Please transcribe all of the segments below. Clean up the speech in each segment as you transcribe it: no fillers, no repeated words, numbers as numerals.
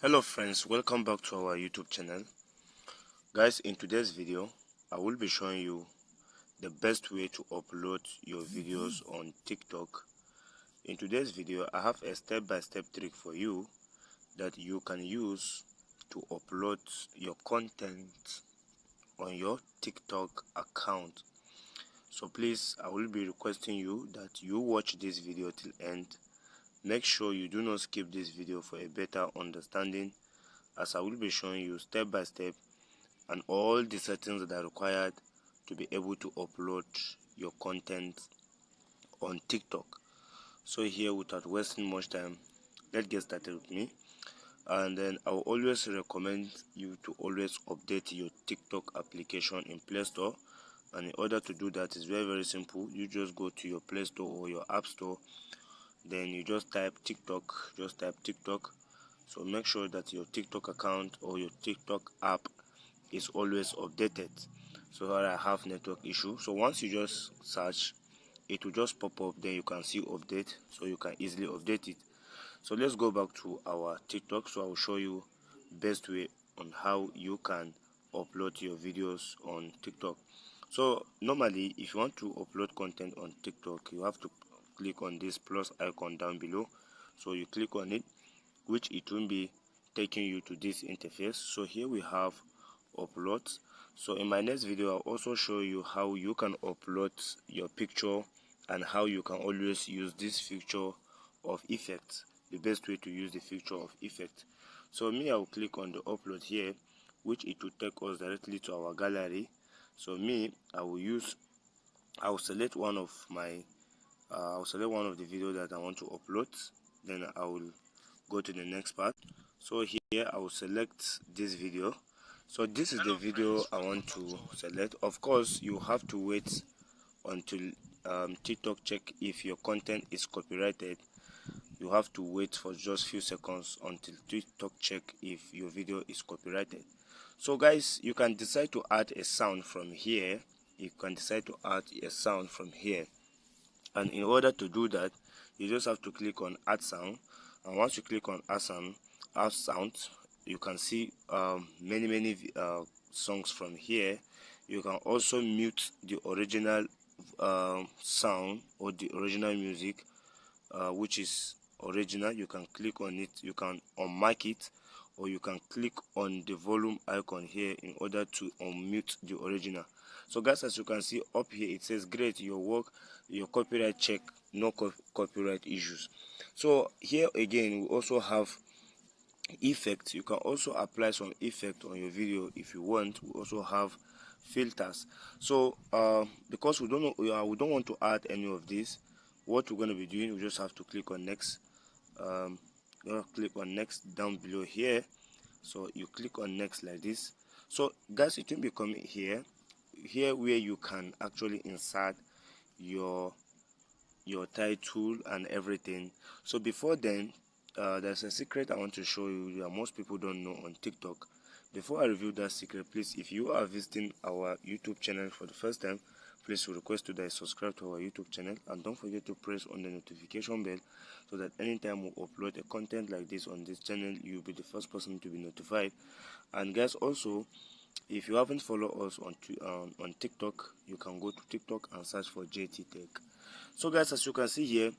Hello friends, welcome back to our YouTube channel. Guys, in today's video I will be showing you the best way to upload your videos on TikTok. In today's video I have a step-by-step trick for you that you can use to upload your content on your TikTok account. So please, I will be requesting you that you watch this video till end. Make sure you do not skip this video for a better understanding, as I will be showing you step by step and all the settings that are required to be able to upload your content on TikTok. So here, without wasting much time, let's get started with me. And then I will always recommend you to always update your TikTok application in Play Store. And in order to do that, it's very simple. You just go to your Play Store or your App Store, then you just type TikTok. So make sure that your TikTok account or your TikTok app is always updated, so that I have network issue. So once you just search, it will just pop up, then you can see update, so you can easily update it. So let's go back to our TikTok. So I will show you best way on how you can upload your videos on TikTok. So normally, if you want to upload content on TikTok, you have to click on this plus icon down below. So you click on it, which it will be taking you to this interface. So here we have upload. So in my next video I'll also show you how you can upload your picture and how you can always use this feature of effect, the best way to use the feature of effect. So me, I'll click on the upload here, which it will take us directly to our gallery. So me, I'll select one of the video that I want to upload. Then I will go to the next part. So here I will select this video. So this is the video I want to select. Of course, you have to wait until TikTok check if your content is copyrighted. You have to wait for just few seconds until TikTok check if your video is copyrighted. So guys, you can decide to add a sound from here. And in order to do that, you just have to click on add sound. And once you click on add sound, you can see many songs from here. You can also mute the original sound or the original music, which is original. You can click on it, you can unmic it, or you can click on the volume icon here in order to unmute the original. So guys, as you can see up here, it says great, your work, your copyright check, no copyright issues. So here again, we also have effects. You can also apply some effect on your video if you want. We also have filters. So because we don't want to add any of this, what we're going to be doing, we just have to click on next. Click on next down below here. So you click on next like this. So guys, it will be coming here where you can actually insert your title and everything. So before then, there's a secret I want to show you that most people don't know on TikTok. Before I reveal that secret, please, if you are visiting our YouTube channel for the first time, please request that you subscribe to our YouTube channel, and don't forget to press on the notification bell, so that anytime we upload a content like this on this channel, you'll be the first person to be notified. And guys, also, if you haven't followed us on TikTok, you can go to TikTok and search for JT Tech. So guys, as you can see here,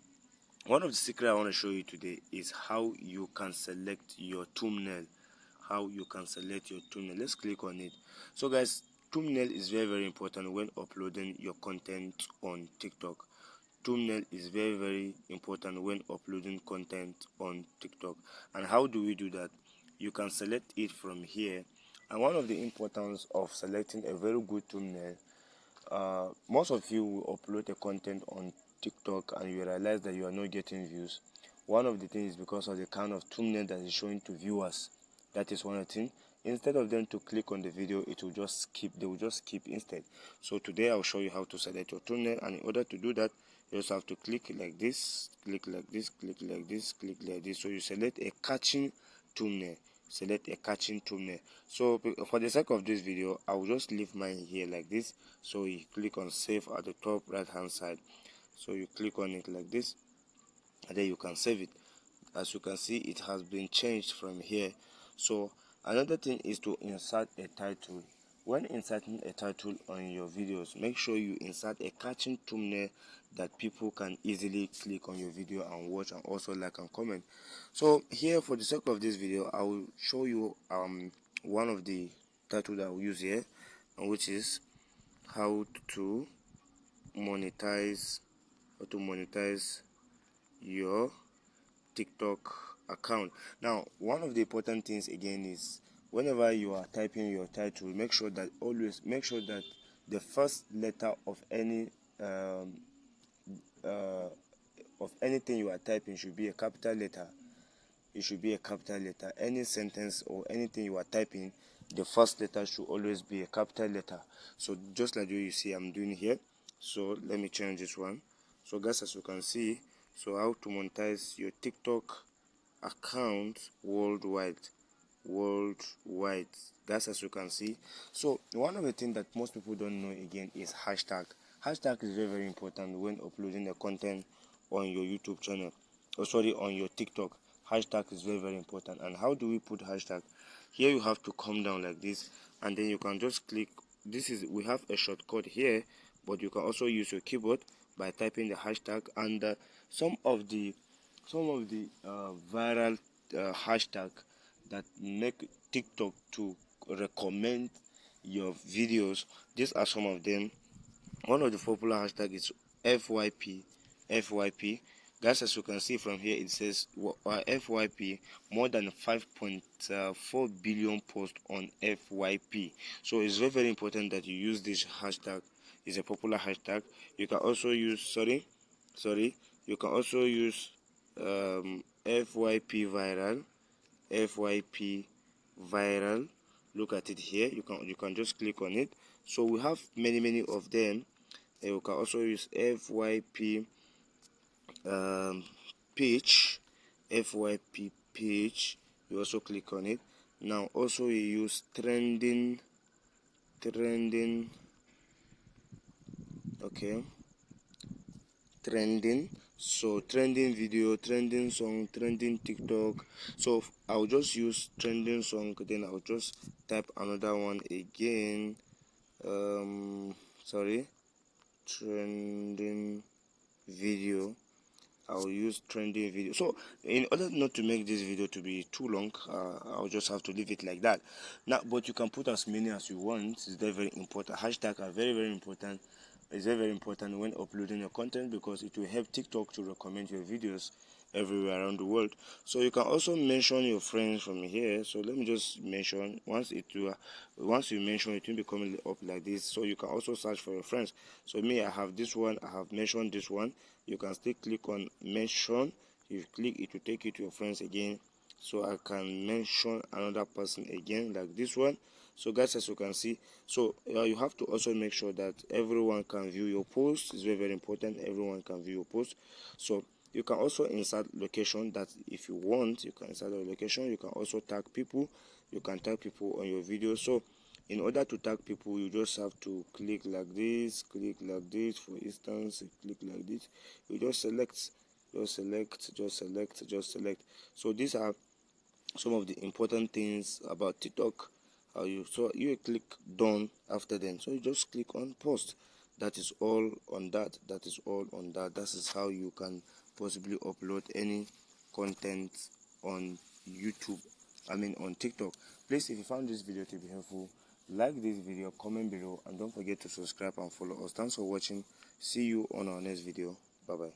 one of the secrets I want to show you today is how you can select your thumbnail. Let's click on it. So guys, thumbnail is very important when uploading your content on TikTok. Thumbnail is very important when uploading content on TikTok. And how do we do that? You can select it from here. And one of the importance of selecting a very good thumbnail, most of you will upload a content on TikTok and you realize that you are not getting views. One of the things is because of the kind of thumbnail that is showing to viewers. That is one of the things. Instead of them to click on the video, they will just skip instead. So today I'll show you how to select your thumbnail, and in order to do that, you just have to click like this, click like this, click like this, click like this. So you select a catching thumbnail. So for the sake of this video, I will just leave mine here like this. So you click on save at the top right hand side. So you click on it like this, and then you can save it. As you can see, it has been changed from here. So another thing is to insert a title. When inserting a title on your videos, make sure you insert a catching thumbnail that people can easily click on your video and watch, and also like and comment. So here, for the sake of this video, I will show you one of the title that I will use here, which is how to monetize your TikTok account. Now, one of the important things again is, whenever you are typing your title, make sure that the first letter of anything you are typing should be a capital letter. It should be a capital letter. Any sentence or anything you are typing, the first letter should always be a capital letter. So just like you see I'm doing here. So let me change this one. So guys, as you can see, so how to monetize your TikTok account worldwide. Guys, as you can see. So one of the things that most people don't know again is hashtag. Hashtag is very, very important when uploading the content on your YouTube channel, or sorry, on your TikTok. Hashtag is very, very important. And how do we put hashtag? Here you have to come down like this, and then you can just click. We have a shortcut here, but you can also use your keyboard by typing the hashtag. And some of the viral hashtag that make TikTok to recommend your videos. These are some of them. One of the popular hashtag is FYP. Guys, as you can see from here, it says FYP, more than 5.4 billion posts on FYP. So it's very, very important that you use this hashtag. It's a popular hashtag. You can also use you can also use FYP viral. Look at it here. You can just click on it. So we have many of them. You can also use FYP page. FYP page. You also click on it. Now also you use trending. Okay, trending. So trending video, trending song, trending TikTok. So I'll just use trending song, then I'll just type another one again. Trending video. I'll use trending video. So in order not to make this video to be too long, I'll just have to leave it like that. Now, but you can put as many as you want. It's very, very important. Hashtags are very, very important. It's very, very important when uploading your content, because it will help TikTok to recommend your videos everywhere around the world. So you can also mention your friends from here. So let me just mention. Once you mention, it will be coming up like this. So you can also search for your friends. So me, I have this one. I have mentioned this one. You can still click on mention. If you click, it will take you to your friends again. So I can mention another person again, like this one. So guys, as you can see, so you have to also make sure that everyone can view your post. It's very, very important. Everyone can view your post. So you can also insert location. That if you want, you can insert a location. You can also tag people. You can tag people on your video. So in order to tag people, you just have to click like this. For instance, click like this. You just select. So these are some of the important things about TikTok. You click done after them. So you just click on post. That is all on that. That is how you can possibly upload any content on YouTube. On TikTok. Please, if you found this video to be helpful, like this video, comment below, and don't forget to subscribe and follow us. Thanks for watching. See you on our next video. Bye bye.